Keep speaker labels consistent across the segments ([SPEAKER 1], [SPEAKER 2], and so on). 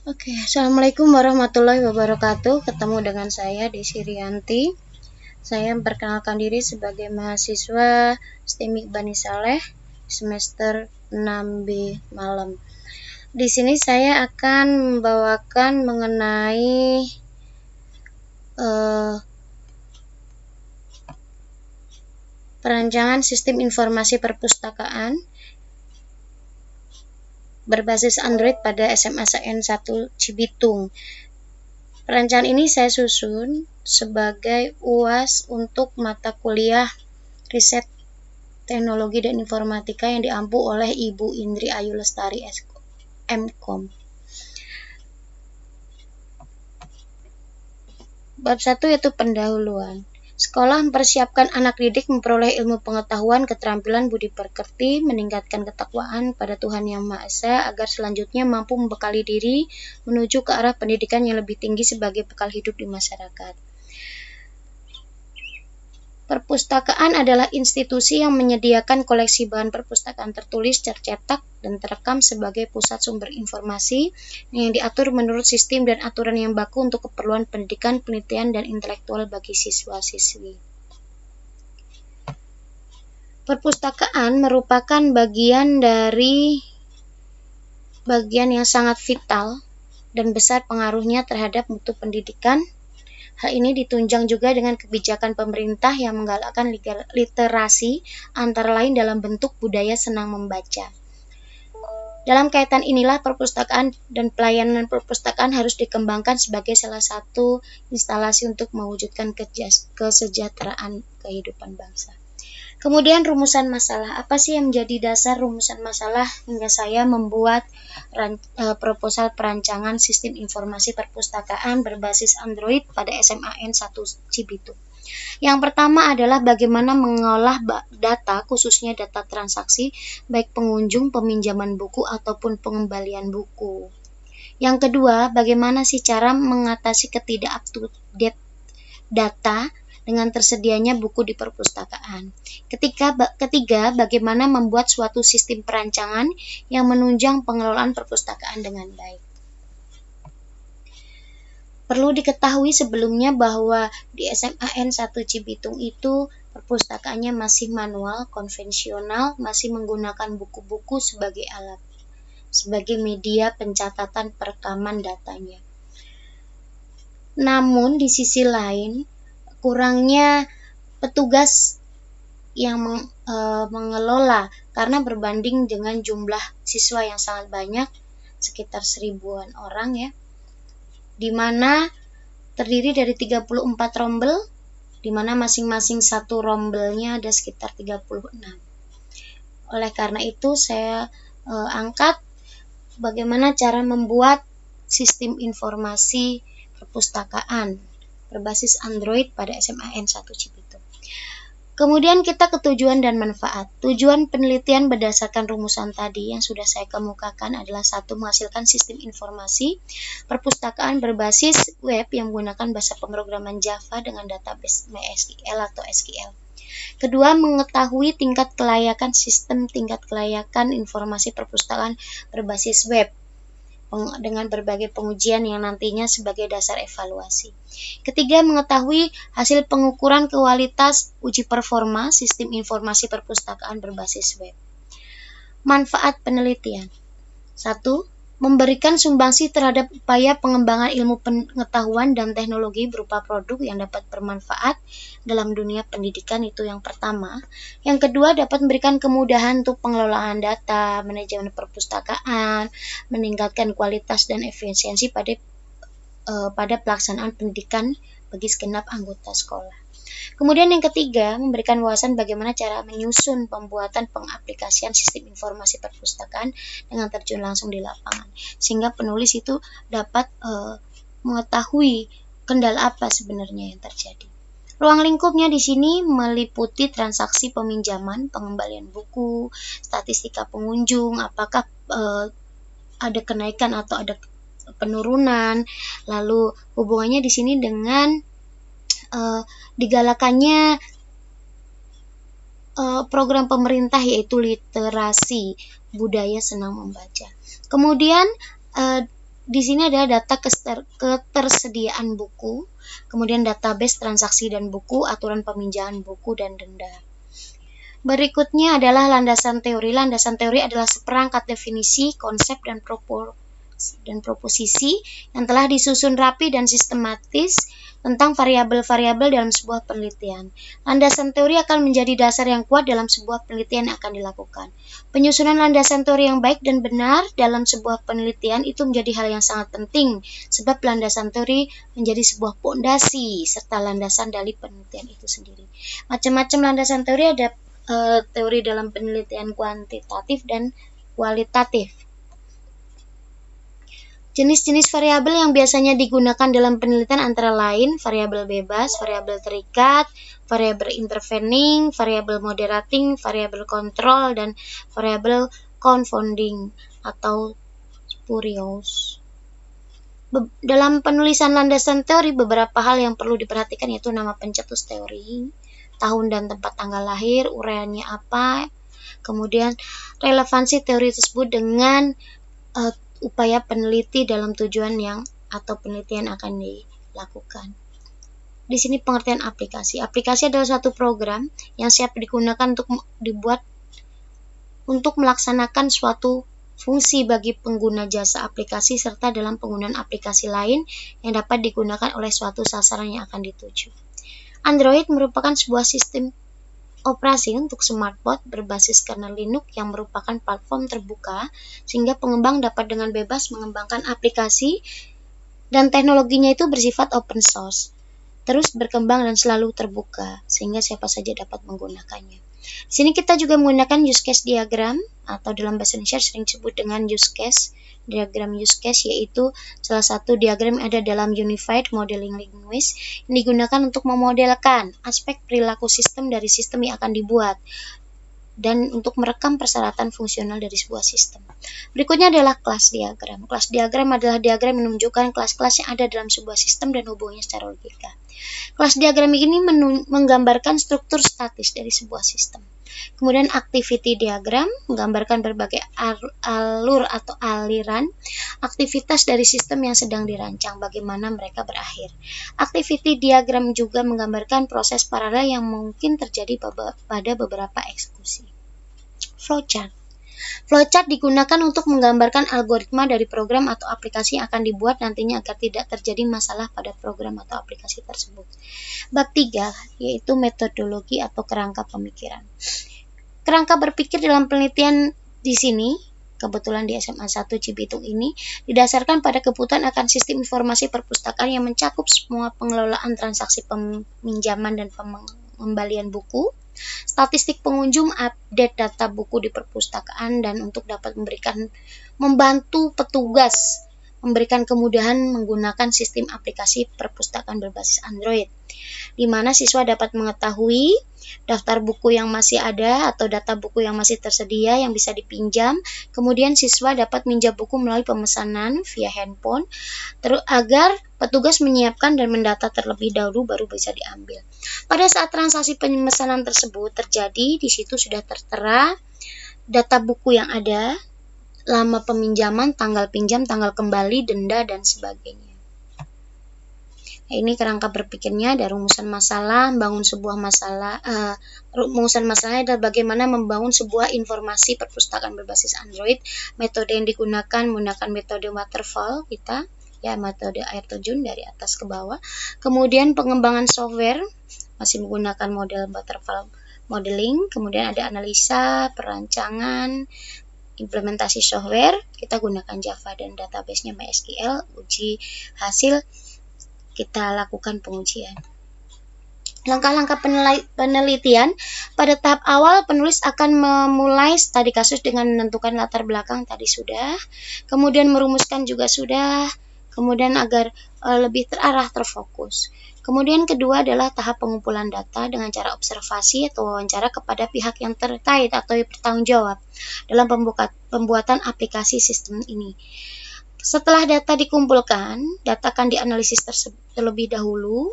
[SPEAKER 1] Oke, Assalamualaikum warahmatullahi wabarakatuh. Ketemu dengan saya, Desi Rianti. Saya memperkenalkan diri sebagai mahasiswa STEMIK Bani Saleh semester 6B malam. Di sini saya akan membawakan mengenai perancangan sistem informasi perpustakaan berbasis Android pada SMA-1 Cibitung. Perancangan ini saya susun sebagai UAS untuk mata kuliah riset teknologi dan informatika yang diampu oleh Ibu Indri Ayu Lestari MKom. Bab 1 yaitu pendahuluan. Sekolah mempersiapkan anak didik memperoleh ilmu pengetahuan, keterampilan, budi pekerti, meningkatkan ketakwaan pada Tuhan Yang Maha Esa agar selanjutnya mampu membekali diri menuju ke arah pendidikan yang lebih tinggi sebagai bekal hidup di masyarakat. Perpustakaan adalah institusi yang menyediakan koleksi bahan perpustakaan tertulis, tercetak, dan terekam sebagai pusat sumber informasi yang diatur menurut sistem dan aturan yang baku untuk keperluan pendidikan, penelitian, dan intelektual bagi siswa-siswi. Perpustakaan merupakan bagian yang sangat vital dan besar pengaruhnya terhadap mutu pendidikan. Hal ini ditunjang juga dengan kebijakan pemerintah yang menggalakkan literasi, antara lain dalam bentuk budaya senang membaca. Dalam kaitan inilah perpustakaan dan pelayanan perpustakaan harus dikembangkan sebagai salah satu instalasi untuk mewujudkan kesejahteraan kehidupan bangsa. Kemudian rumusan masalah. Apa sih yang menjadi dasar rumusan masalah hingga saya membuat proposal perancangan sistem informasi perpustakaan berbasis Android pada SMA-1 Cibitung. Yang pertama adalah bagaimana mengolah data, khususnya data transaksi, baik pengunjung, peminjaman buku, ataupun pengembalian buku. Yang kedua, bagaimana sih cara mengatasi ketidak-up-to-date data dengan tersedianya buku di perpustakaan. Ketiga, bagaimana membuat suatu sistem perancangan yang menunjang pengelolaan perpustakaan dengan baik. Perlu diketahui sebelumnya bahwa di SMA-1 Cibitung itu perpustakaannya masih manual, konvensional, masih menggunakan buku-buku sebagai alat, sebagai media pencatatan perekaman datanya. Namun di sisi lain, kurangnya petugas yang mengelola karena berbanding dengan jumlah siswa yang sangat banyak, sekitar 1000-an orang ya, di mana terdiri dari 34 rombel, di mana masing-masing satu rombelnya ada sekitar 36. Oleh karena itu saya angkat bagaimana cara membuat sistem informasi perpustakaan berbasis Android pada SMA-1 Cibitung. Kemudian kita ke tujuan dan manfaat. Tujuan penelitian berdasarkan rumusan tadi yang sudah saya kemukakan adalah satu, menghasilkan sistem informasi perpustakaan berbasis web yang menggunakan bahasa pemrograman Java dengan database MySQL atau SQL. Kedua, mengetahui tingkat kelayakan sistem informasi perpustakaan berbasis web dengan berbagai pengujian yang nantinya sebagai dasar evaluasi. Ketiga, mengetahui hasil pengukuran kualitas uji performa sistem informasi perpustakaan berbasis web. Manfaat penelitian. 1. Memberikan sumbangsi terhadap upaya pengembangan ilmu pengetahuan dan teknologi berupa produk yang dapat bermanfaat dalam dunia pendidikan, itu yang pertama. Yang kedua, dapat memberikan kemudahan untuk pengelolaan data, manajemen perpustakaan, meningkatkan kualitas dan efisiensi pada pelaksanaan pendidikan bagi segenap anggota sekolah. Kemudian yang ketiga, memberikan wawasan bagaimana cara menyusun pembuatan pengaplikasian sistem informasi perpustakaan dengan terjun langsung di lapangan, sehingga penulis itu dapat mengetahui kendala apa sebenarnya yang terjadi. Ruang lingkupnya di sini meliputi transaksi peminjaman, pengembalian buku, statistika pengunjung, apakah ada kenaikan atau ada penurunan, lalu hubungannya di sini dengan digalakannya program pemerintah yaitu literasi budaya senang membaca. Kemudian di sini ada data ketersediaan buku, kemudian database transaksi dan buku, aturan peminjaman buku, dan denda. Berikutnya adalah landasan teori. Landasan teori adalah seperangkat definisi, konsep, dan proposisi yang telah disusun rapi dan sistematis tentang variabel-variabel dalam sebuah penelitian. Landasan teori akan menjadi dasar yang kuat dalam sebuah penelitian yang akan dilakukan. Penyusunan landasan teori yang baik dan benar dalam sebuah penelitian itu menjadi hal yang sangat penting, sebab landasan teori menjadi sebuah pondasi serta landasan dari penelitian itu sendiri. Macam-macam landasan teori ada teori dalam penelitian kuantitatif dan kualitatif. Jenis-jenis variabel yang biasanya digunakan dalam penelitian antara lain variabel bebas, variabel terikat, variabel intervening, variabel moderating, variabel kontrol, dan variabel confounding atau spurious. Dalam penulisan landasan teori, beberapa hal yang perlu diperhatikan yaitu nama pencetus teori, tahun dan tempat tanggal lahir, uraiannya apa, kemudian relevansi teori tersebut dengan upaya peneliti dalam tujuan yang atau penelitian akan dilakukan. Di sini pengertian aplikasi. Aplikasi adalah suatu program yang siap digunakan untuk melaksanakan suatu fungsi bagi pengguna jasa aplikasi serta dalam penggunaan aplikasi lain yang dapat digunakan oleh suatu sasaran yang akan dituju. Android merupakan sebuah sistem operasi untuk smartphone berbasis kernel Linux yang merupakan platform terbuka sehingga pengembang dapat dengan bebas mengembangkan aplikasi dan teknologinya itu bersifat open source, terus berkembang dan selalu terbuka sehingga siapa saja dapat menggunakannya. Di sini kita juga menggunakan use case diagram atau dalam bahasa Indonesia sering disebut dengan use case. Diagram use case yaitu salah satu diagram yang ada dalam Unified Modeling Language yang digunakan untuk memodelkan aspek perilaku sistem dari sistem yang akan dibuat dan untuk merekam persyaratan fungsional dari sebuah sistem. Berikutnya adalah kelas diagram. Kelas diagram adalah diagram yang menunjukkan kelas-kelas yang ada dalam sebuah sistem dan hubungannya secara logika. Kelas diagram ini menggambarkan struktur statis dari sebuah sistem. Kemudian activity diagram menggambarkan berbagai alur atau aliran aktivitas dari sistem yang sedang dirancang, bagaimana mereka berakhir. Activity diagram juga menggambarkan proses paralel yang mungkin terjadi pada beberapa eksekusi. Flowchart. Flowchart digunakan untuk menggambarkan algoritma dari program atau aplikasi yang akan dibuat nantinya agar tidak terjadi masalah pada program atau aplikasi tersebut. Bab 3 yaitu metodologi atau kerangka pemikiran. Kerangka berpikir dalam penelitian di sini, kebetulan di SMA 1 Cibitung ini, didasarkan pada kebutuhan akan sistem informasi perpustakaan yang mencakup semua pengelolaan transaksi peminjaman dan pengembalian buku, statistik pengunjung, update data buku di perpustakaan, dan untuk dapat membantu petugas memberikan kemudahan menggunakan sistem aplikasi perpustakaan berbasis Android, di mana siswa dapat mengetahui daftar buku yang masih ada atau data buku yang masih tersedia yang bisa dipinjam. Kemudian siswa dapat minjam buku melalui pemesanan via handphone agar petugas menyiapkan dan mendata terlebih dahulu baru bisa diambil. Pada saat transaksi pemesanan tersebut terjadi, di situ sudah tertera data buku yang ada, lama peminjaman, tanggal pinjam, tanggal kembali, denda, dan sebagainya. Nah, ini kerangka berpikirnya ada rumusan masalah, rumusan masalahnya adalah bagaimana membangun sebuah informasi perpustakaan berbasis Android. Metode yang digunakan menggunakan metode waterfall metode air terjun dari atas ke bawah. Kemudian pengembangan software masih menggunakan model waterfall modeling. Kemudian ada analisa, perancangan, implementasi software, kita gunakan Java dan database-nya MySQL. Uji hasil, kita lakukan pengujian. Langkah-langkah penelitian. Pada tahap awal, penulis akan memulai studi kasus dengan menentukan latar belakang tadi sudah, kemudian merumuskan juga sudah, kemudian agar lebih terarah, terfokus. Kemudian kedua adalah tahap pengumpulan data dengan cara observasi atau wawancara kepada pihak yang terkait atau bertanggung jawab dalam pembuatan aplikasi sistem ini. Setelah data dikumpulkan, data akan dianalisis terlebih dahulu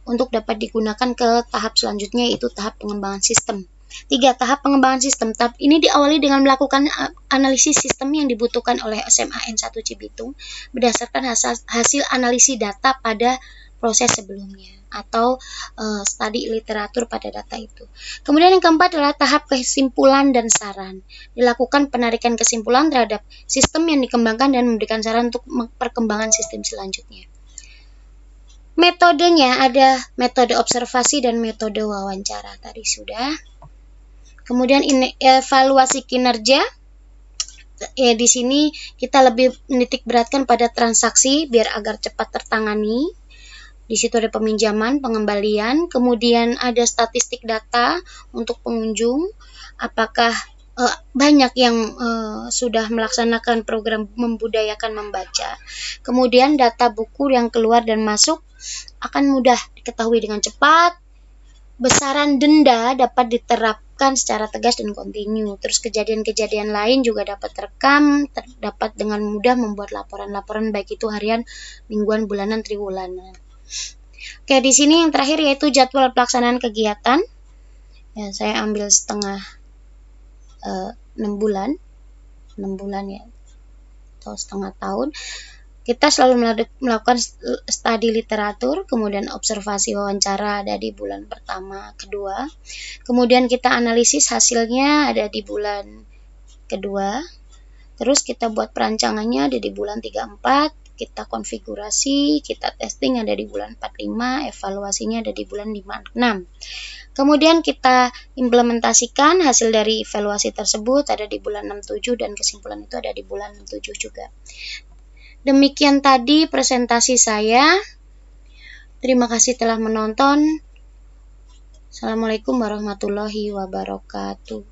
[SPEAKER 1] untuk dapat digunakan ke tahap selanjutnya, yaitu tahap pengembangan sistem. 3. Tahap pengembangan sistem. Tahap ini diawali dengan melakukan analisis sistem yang dibutuhkan oleh SMA N1 Cibitung berdasarkan hasil analisis data pada proses sebelumnya atau studi literatur pada data itu. Kemudian yang keempat adalah tahap kesimpulan dan saran. Dilakukan penarikan kesimpulan terhadap sistem yang dikembangkan dan memberikan saran untuk perkembangan sistem selanjutnya. Metodenya ada metode observasi dan metode wawancara, tadi sudah. Kemudian evaluasi kinerja. Di sini kita lebih menitik beratkan pada transaksi biar agar cepat tertangani. Di situ ada peminjaman, pengembalian, kemudian ada statistik data untuk pengunjung, apakah banyak yang sudah melaksanakan program membudayakan membaca. Kemudian data buku yang keluar dan masuk akan mudah diketahui dengan cepat. Besaran denda dapat diterapkan secara tegas dan kontinu. Terus kejadian-kejadian lain juga dapat terekam, dapat dengan mudah membuat laporan-laporan baik itu harian, mingguan, bulanan, triwulan. Oke, di sini yang terakhir yaitu jadwal pelaksanaan kegiatan. Ya, saya ambil setengah 6 bulan ya, atau setengah tahun. Kita selalu melakukan studi literatur, kemudian observasi wawancara ada di bulan pertama, kedua. Kemudian kita analisis hasilnya ada di bulan kedua. Terus kita buat perancangannya ada di bulan 3-4. Kita konfigurasi, kita testing ada di bulan 4-5, evaluasinya ada di bulan 5-6. Kemudian kita implementasikan hasil dari evaluasi tersebut ada di bulan 6-7 dan kesimpulan itu ada di bulan 7 juga. Demikian tadi presentasi saya. Terima kasih telah menonton. Assalamualaikum warahmatullahi wabarakatuh.